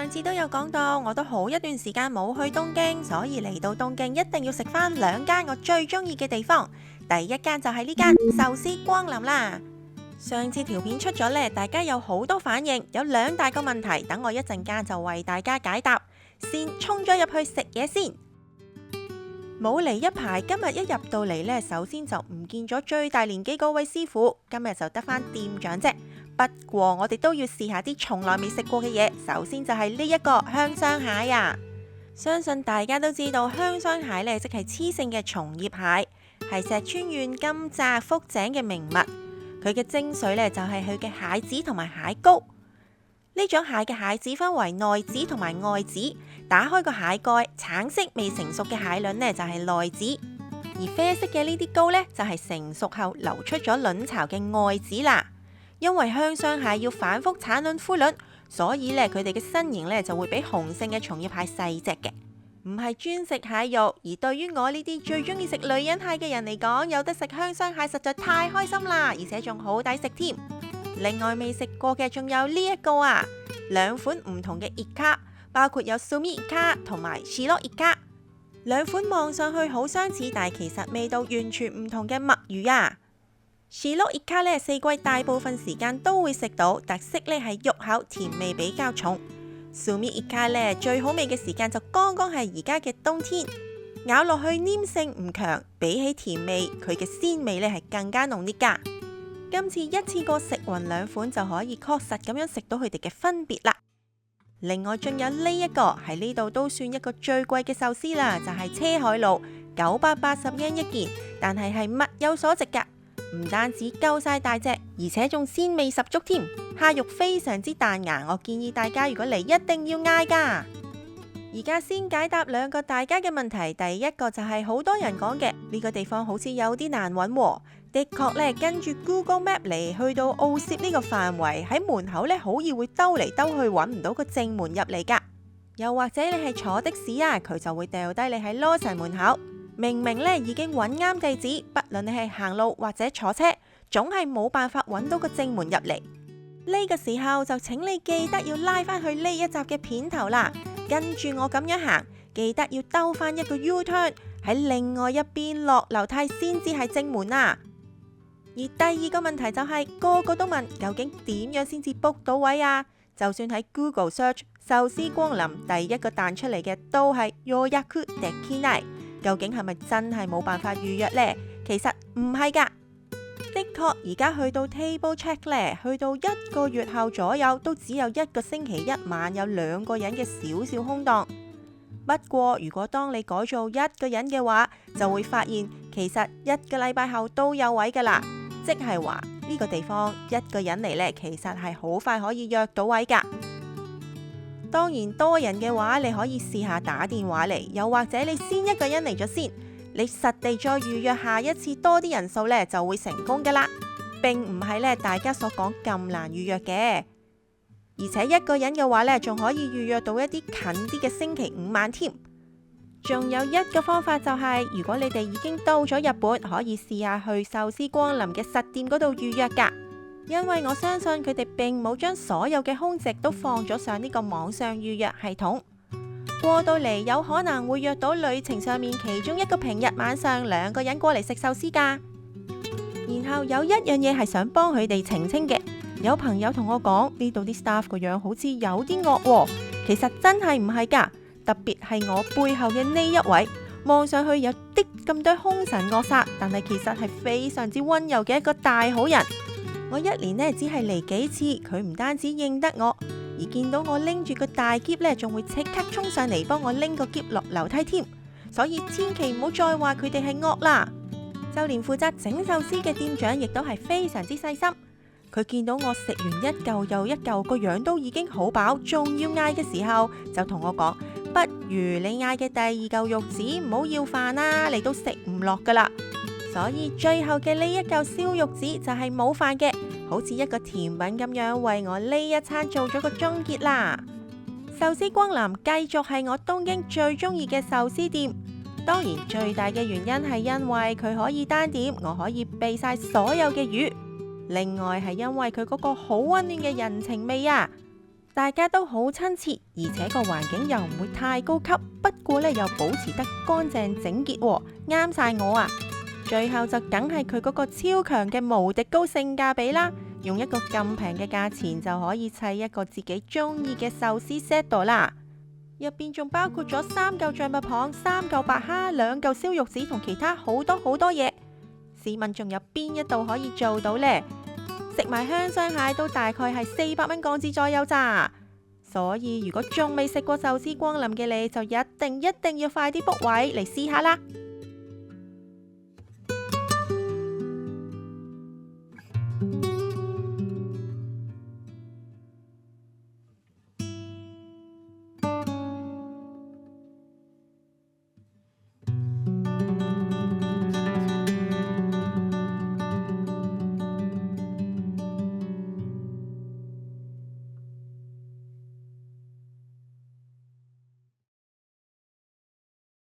上次都有講到，我都好一段時間冇去東京，所以嚟到東京一定要食返2間我最中意嘅地方。第一間就係呢間壽司光林啦。上次條片出咗呢，大家有好多反應，有2大個問題，等我一陣間就為大家解答。先衝咗入去食嘢先。冇嚟一排，今日一入到嚟呢，首先就唔見咗最大年紀嗰位師傅，今日就得返店長啫。不過我哋都要試下啲從來未食過嘅嘢。首先就係呢一個香雙蟹啊！相信大家都知道香雙蟹呢，即係雌性嘅松葉蟹，係石川縣金澤福井嘅名物。佢嘅精髓呢，就係佢嘅蟹籽同埋蟹膏。呢種蟹嘅蟹籽分為內籽同埋外籽。打開個蟹蓋，橙色未成熟嘅蟹卵呢，就係內籽，而啡色嘅呢啲膏呢，就係成熟後流出咗卵巢嘅外籽啦。因為香雙蟹要反覆產卵孵卵，所以呢，佢哋嘅身形呢就會比雄性嘅松葉蟹細隻嘅，唔係專食蟹肉。而對於我呢啲最中意食女人蟹嘅人嚟講，有得食香雙蟹實在太開心啦，而且仲好抵食添。另外未食過嘅仲有呢一個啊，2款唔同嘅イカ，包括有蘇米イカ同埋シロイカ，2款望上去好相似，但係其實味道完全唔同嘅墨魚啊。シロイカ呢，4季大部分時間都會食到，特色呢係肉厚，甜味比較重。蘇米イカ呢，最好味嘅時間就剛剛係而家嘅冬天，咬落去黏性唔強，比起甜味，佢嘅鮮味呢係更加濃烈㗎。今次一次過食勻2款就可以確實咁樣食到佢哋嘅分別啦。另外仲有呢一個喺呢度都算一個最貴嘅壽司啦，就係車海路980yen一件，但係物有所值㗎。唔單止夠晒大隻，而且仲鮮味十足添，蝦肉非常之彈牙，我建議大家如果嚟一定要嗌㗎。而家先解答2個大家嘅問題，第一個就係好多人講嘅呢個地方好似有啲難揾喎。的確呢，跟住 Google Map 嚟去到奧攝呢個範圍，喺門口呢好易會兜嚟兜去揾唔到個正門入嚟㗎。又或者你係坐的士啊，佢就會掉低你喺羅神門口。明明呢已經揾啱地址，不論你係行路或者坐車，總係冇辦法揾到個正門入嚟。呢個時候就請你記得要拉返去呢一集嘅片頭啦，跟住我咁樣行，記得要兜返一個 U-turn 喺另外一邊落樓梯先至係正門啊。而第二個問題就係個個都問究竟點樣先至 book 到位啊？就算喺 Google Search 壽司光林，第一個彈出嚟嘅都係予約できない。究竟係咪真係冇辦法預約呢？其實唔係㗎，的確而家去到 Table Check 呢，去到1個月後左右都只有1個星期1晚有2個人嘅少少空檔。不過如果當你改做1個人嘅話，就會發現其實1個禮拜後都有位㗎啦。即係話呢個地方1個人嚟呢，其實係好快可以約到位㗎。當然多人嘅話，你可以試下打電話嚟，又或者你先1個人嚟咗先，你實地再預約下一次多啲人數呢，就會成功㗎啦。並唔係呢大家所講咁難預約嘅，而且1個人嘅話呢，仲可以預約到一啲近啲嘅星期5晚添。仲有一個方法就係，如果你哋已經到咗日本，可以試下去壽司光林嘅實店嗰度預約㗎。因為我相信佢哋並冇將所有嘅空席都放咗上呢個網上預約系統，過到嚟有可能會約到旅程上面其中一個平日晚上2個人過嚟食壽司㗎。然後有一樣嘢係想幫佢哋澄清嘅，有朋友同我講呢度啲 staff 個樣好似有啲惡喎，其實真係唔係㗎，特別係我背後嘅呢一位，望上去有啲咁多兇神惡煞，但係其實係非常之溫柔嘅一個大好人。我1年呢只係嚟幾次，佢唔單止認得我，而見到我拎住個大篋呢，仲會即刻衝上嚟幫我拎個篋落樓梯添。所以千祈唔好再話佢哋係惡啦。就連負責整壽司嘅店長亦都係非常之細心。佢見到我食完一嚿又一嚿，個樣都已經好飽，仲要嗌嘅時候，就同我講：不如你嗌嘅第2嚿肉子唔好要飯啦，你都食唔落噶啦。所以最後嘅呢一嚿燒肉子就係冇飯嘅，好似一個甜品咁樣，為我呢一餐做咗個終結啦。壽司光林繼續係我東京最中意嘅壽司店，當然最大嘅原因係因為佢可以單點，我可以備晒所有嘅魚。另外係因為佢嗰個好溫暖嘅人情味啊。大家都好親切，而且個環境又唔會太高級，不過呢又保持得乾淨整潔喎，啱晒我啊！最後就梗係佢嗰個超強嘅無敵高性價比啦，用一個咁平嘅價錢就可以砌一個自己中意嘅壽司 set 啦。入邊仲包括咗3嚿象拔蚌、3嚿白蝦、2嚿燒肉子同其他好多嘢。試問仲有邊一度可以做到呢？食埋香雙蟹都大概係400蚊港紙左右咋。所以如果仲未食過壽司光臨嘅你，就一定要快啲 book 位嚟試下啦。